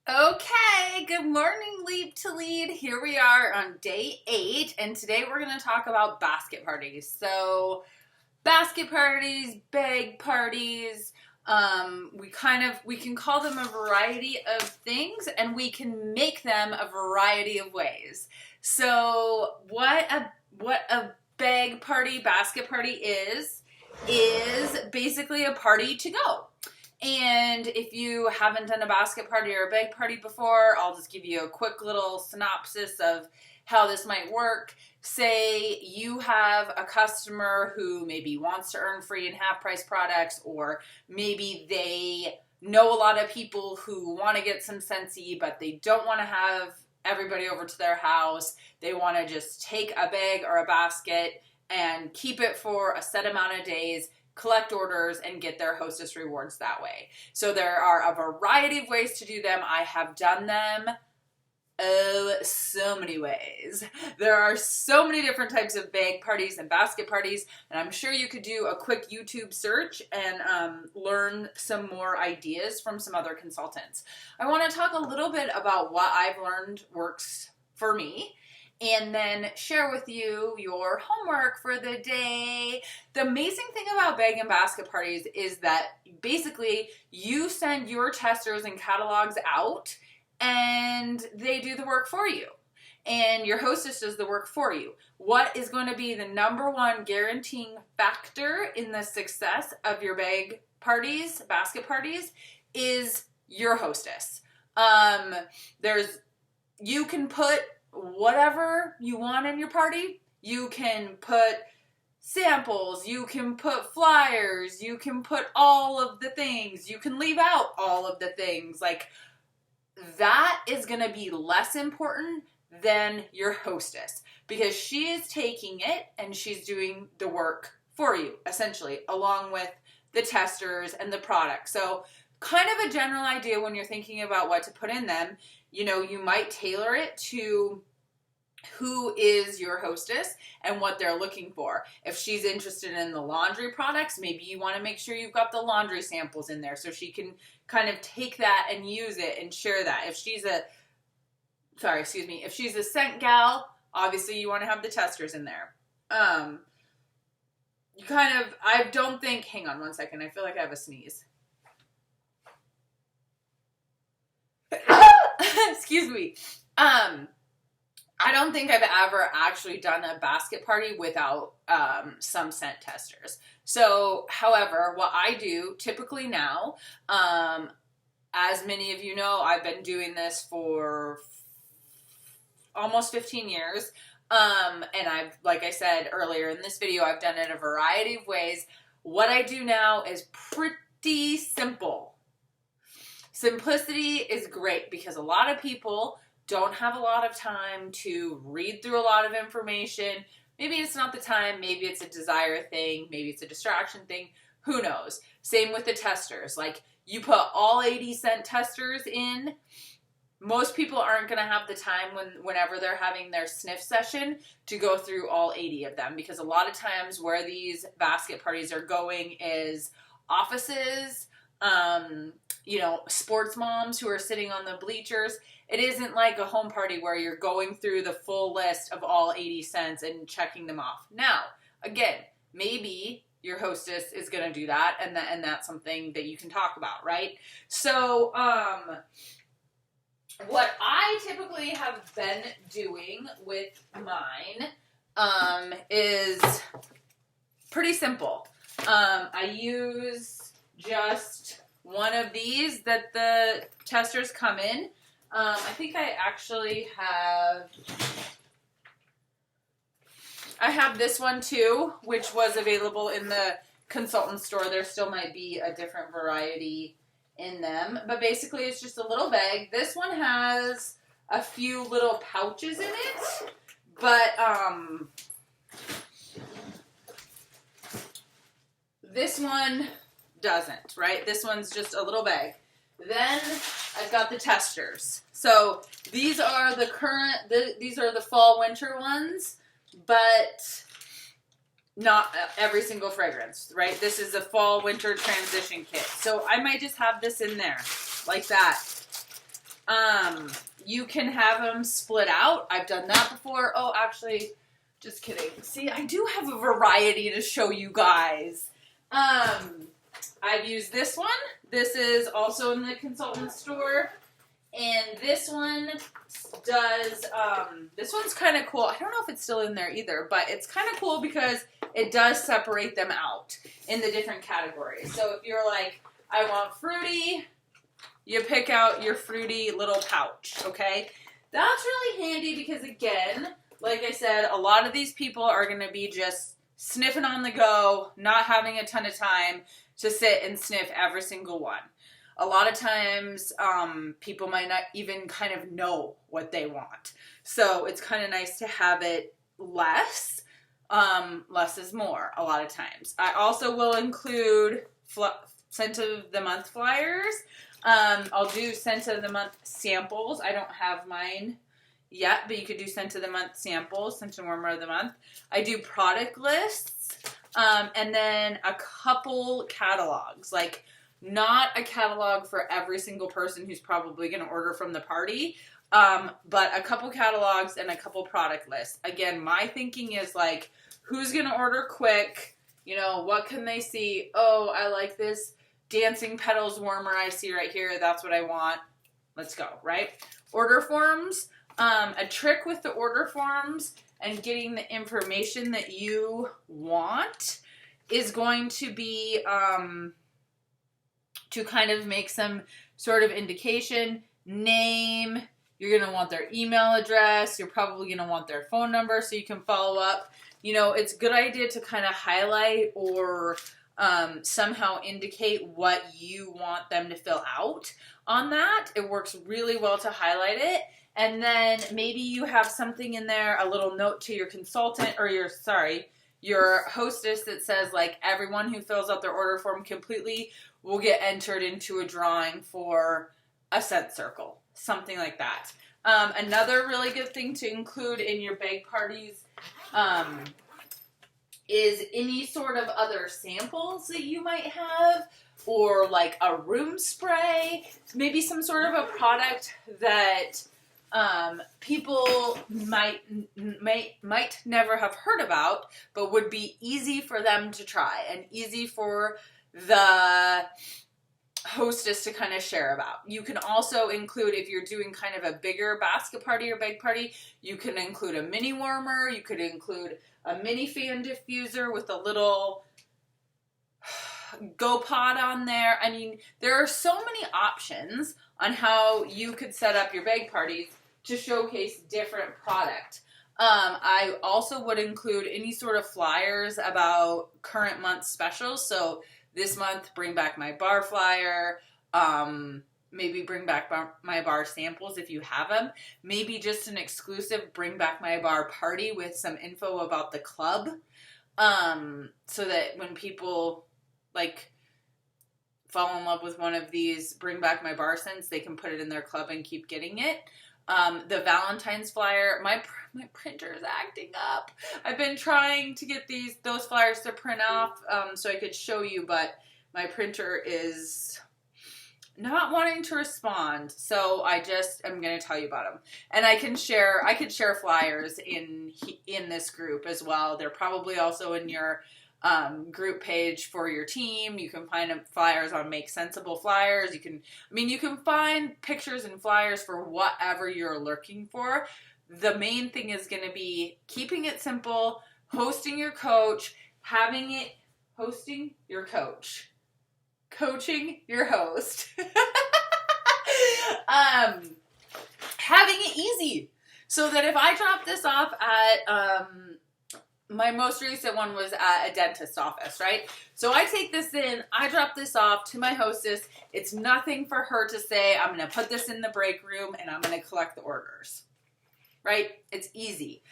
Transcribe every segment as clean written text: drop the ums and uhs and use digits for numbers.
Okay, good morning, Leap to Lead. Here we are on day 8, and today we're going to talk about basket parties. So, basket parties, bag parties, we can call them a variety of things, and we can make them a variety of ways. So, what a bag party, basket party is basically a party to go. And if you haven't done a basket party or a bag party before, I'll just give you a quick little synopsis of how this might work. Say you have a customer who maybe wants to earn free and half price products, or maybe they know a lot of people who want to get some Scentsy, but they don't want to have everybody over to their house. They want to just take a bag or a basket and keep it for a set amount of days, collect orders, and get their Hostess rewards that way. So there are a variety of ways to do them. I have done them so many ways. There are so many different types of bag parties and basket parties, and I'm sure you could do a quick YouTube search and learn some more ideas from some other consultants. I want to talk a little bit about what I've learned works for me, and then share with you your homework for the day. The amazing thing about bag and basket parties is that basically you send your testers and catalogs out and they do the work for you. And your hostess does the work for you. What is going to be the number one guaranteeing factor in the success of your bag parties, basket parties, is your hostess. You can put whatever you want in your party. You can put samples, you can put flyers, you can put all of the things, you can leave out all of the things. Like, that is going to be less important than your hostess, because she is taking it and she's doing the work for you, essentially, along with the testers and the product. So kind of a general idea when you're thinking about what to put in them. You might tailor it to who is your hostess and what they're looking for. If she's interested in the laundry products, maybe you want to make sure you've got the laundry samples in there so she can kind of take that and use it and share that. If she's a scent gal, obviously you want to have the testers in there. Hang on one second, I feel like I have a sneeze. Excuse me. I don't think I've ever actually done a basket party without some scent testers. So, however, what I do typically now, as many of you know, I've been doing this for almost 15 years. And like I said earlier in this video, I've done it a variety of ways. What I do now is pretty simple. Simplicity is great because a lot of people don't have a lot of time to read through a lot of information. Maybe it's not the time, maybe it's a desire thing, maybe it's a distraction thing, who knows. Same with the testers. Like, you put all 80 scent testers in, most people aren't going to have the time whenever they're having their sniff session to go through all 80 of them, because a lot of times where these basket parties are going is offices, sports moms who are sitting on the bleachers. It isn't like a home party where you're going through the full list of all 80 cents and checking them off. Now, again, maybe your hostess is going to do that, and that's something that you can talk about, right? So, what I typically have been doing with mine is pretty simple. I use just one of these that the testers come in. I think I actually have this one too, which was available in the consultant store. There still might be a different variety in them, but basically it's just a little bag. This one has a few little pouches in it, but this one doesn't, right? This one's just a little bag. Then I've got the testers. So these are these are the fall winter ones, but not every single fragrance, right? This is a fall winter transition kit. So I might just have this in there like that. You can have them split out. I've done that before. Oh, actually, just kidding. See, I do have a variety to show you guys. I've used this one. This is also in the consultant store. And this one does, this one's kind of cool. I don't know if it's still in there either, but it's kind of cool because it does separate them out in the different categories. So if you're like, I want fruity, you pick out your fruity little pouch, okay? That's really handy because, again, like I said, a lot of these people are going to be just sniffing on the go, not having a ton of time to sit and sniff every single one. A lot of times, people might not even kind of know what they want. So it's kind of nice to have it less. Less is more a lot of times. I also will include scent of the month flyers. I'll do scent of the month samples. I don't have mine yet, but you could do scent of the month samples, scent and warmer of the month. I do product lists, and then a couple catalogs, like not a catalog for every single person who's probably going to order from the party, but a couple catalogs and a couple product lists. Again, my thinking is like, who's going to order quick? You know, what can they see? Oh, I like this Dancing Petals warmer I see right here. That's what I want. Let's go, right? Order forms. A trick with the order forms and getting the information that you want is going to be to kind of make some sort of indication. Name, you're going to want their email address, you're probably going to want their phone number so you can follow up. You know, it's a good idea to kind of highlight or somehow indicate what you want them to fill out on that. It works really well to highlight it. And then maybe you have something in there, a little note to your consultant or your hostess that says like everyone who fills out their order form completely will get entered into a drawing for a scent circle, something like that. Another really good thing to include in your bag parties is any sort of other samples that you might have, or like a room spray, maybe some sort of a product that people might never have heard about, but would be easy for them to try and easy for the hostess to kind of share about. You can also include, if you're doing kind of a bigger basket party or bag party, you can include a mini warmer, you could include a mini fan diffuser with a little Go Pod on there. I mean, there are so many options on how you could set up your bag parties to showcase different product. I also would include any sort of flyers about current month specials. So this month, bring back my bar flyer. Maybe bring back my bar samples if you have them. Maybe just an exclusive bring back my bar party with some info about the club. So that when people like fall in love with one of these bring back my bar scents, they can put it in their club and keep getting it. The Valentine's flyer, my printer is acting up. I've been trying to get those flyers to print off so I could show you, but my printer is not wanting to respond. So I just am going to tell you about them. And I could share flyers in this group as well. They're probably also in your group page for your team. You can find flyers on Make Sensible Flyers. You can find pictures and flyers for whatever you're looking for. The main thing is going to be keeping it simple, hosting your coach, hosting your coach, coaching your host, having it easy so that if I drop this off at, my most recent one was at a dentist's office, right? So I take this in, I drop this off to my hostess. It's nothing for her to say, I'm going to put this in the break room and I'm going to collect the orders, right? It's easy.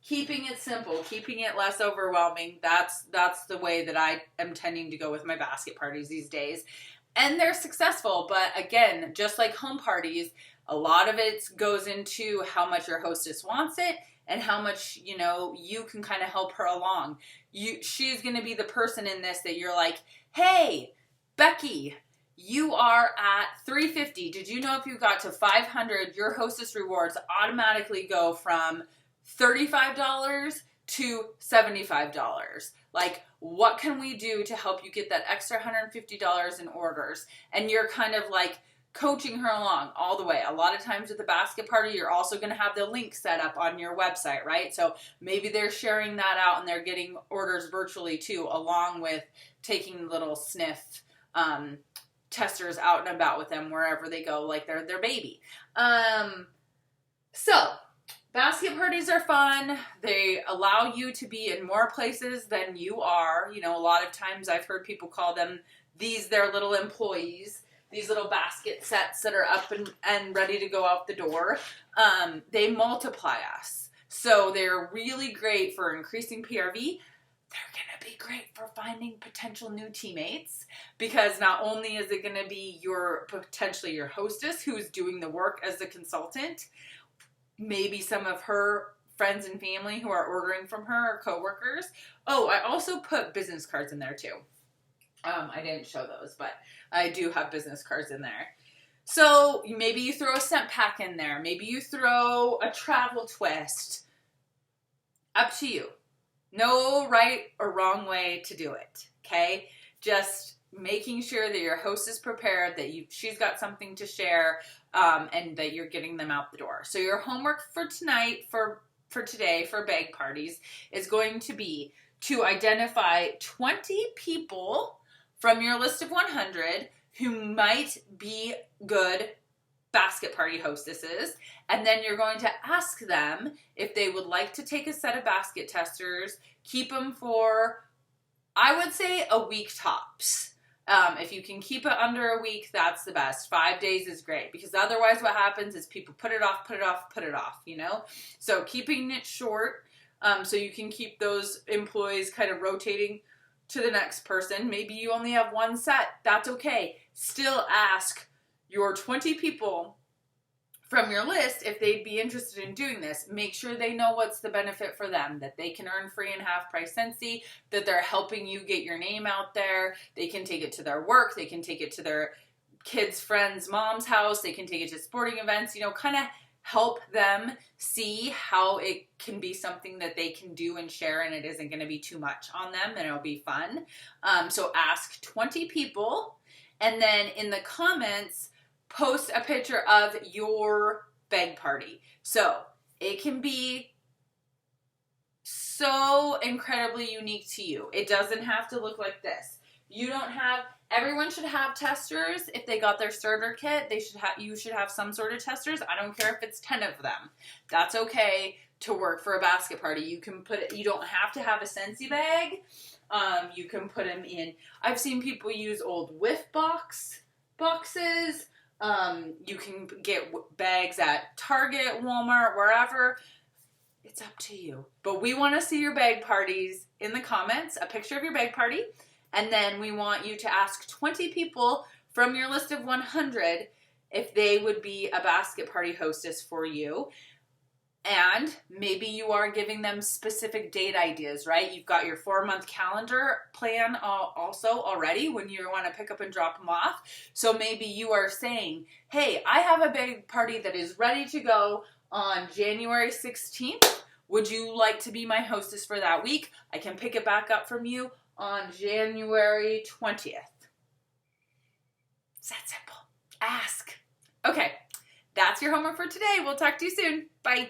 Keeping it simple, keeping it less overwhelming. That's the way that I am tending to go with my basket parties these days. And they're successful. But again, just like home parties, a lot of it goes into how much your hostess wants it and how much, you can kind of help her along. She's going to be the person in this that you're like, hey, Becky, you are at 350. Did you know if you got to 500, your Hostess rewards automatically go from $35 to $75? Like, what can we do to help you get that extra $150 in orders? And you're kind of like coaching her along all the way. A lot of times with the basket party, you're also going to have the link set up on your website, right? So maybe they're sharing that out and they're getting orders virtually too, along with taking little sniff testers out and about with them wherever they go, like they're their baby. So basket parties are fun. They allow you to be in more places than you are. You know, a lot of times I've heard people call them their little employees, these little basket sets that are up and ready to go out the door. They multiply us. So they're really great for increasing PRV. They're going to be great for finding potential new teammates, because not only is it going to be potentially your hostess who's doing the work as the consultant, maybe some of her friends and family who are ordering from her or coworkers. Oh, I also put business cards in there too. I didn't show those, but I do have business cards in there. So maybe you throw a scent pack in there. Maybe you throw a travel twist. Up to you. No right or wrong way to do it, okay? Just making sure that your host is prepared, that she's got something to share, and that you're getting them out the door. So your homework for tonight, for today, for bag parties, is going to be to identify 20 people from your list of 100 who might be good basket party hostesses, and then you're going to ask them if they would like to take a set of basket testers, keep them for, I would say, a week tops. If you can keep it under a week, that's the best. 5 days is great, because otherwise what happens is people put it off, you know? So keeping it short, so you can keep those employees kind of rotating to the next person. Maybe you only have one set. That's okay. Still ask your 20 people from your list if they'd be interested in doing this. Make sure they know what's the benefit for them, that they can earn free and half price Scentsy, that they're helping you get your name out there. They can take it to their work. They can take it to their kids' friends' mom's house. They can take it to sporting events, you know, kind of help them see how it can be something that they can do and share, and it isn't going to be too much on them, and it'll be fun. So ask 20 people, and then in the comments, post a picture of your bag party. So it can be so incredibly unique to you. It doesn't have to look like this. Everyone should have testers. If they got their starter kit, you should have some sort of testers. I don't care if it's 10 of them. That's okay to work for a basket party. You don't have to have a Scentsy bag. You can put them in. I've seen people use old whiff boxes. You can get bags at Target, Walmart, wherever. It's up to you. But we want to see your bag parties in the comments, a picture of your bag party. And then we want you to ask 20 people from your list of 100 if they would be a basket party hostess for you. And maybe you are giving them specific date ideas, right? You've got your 4-month calendar plan also already when you want to pick up and drop them off. So maybe you are saying, hey, I have a big party that is ready to go on January 16th. Would you like to be my hostess for that week? I can pick it back up from you on January 20th. It's that simple. Ask. Okay, that's your homework for today. We'll talk to you soon. Bye.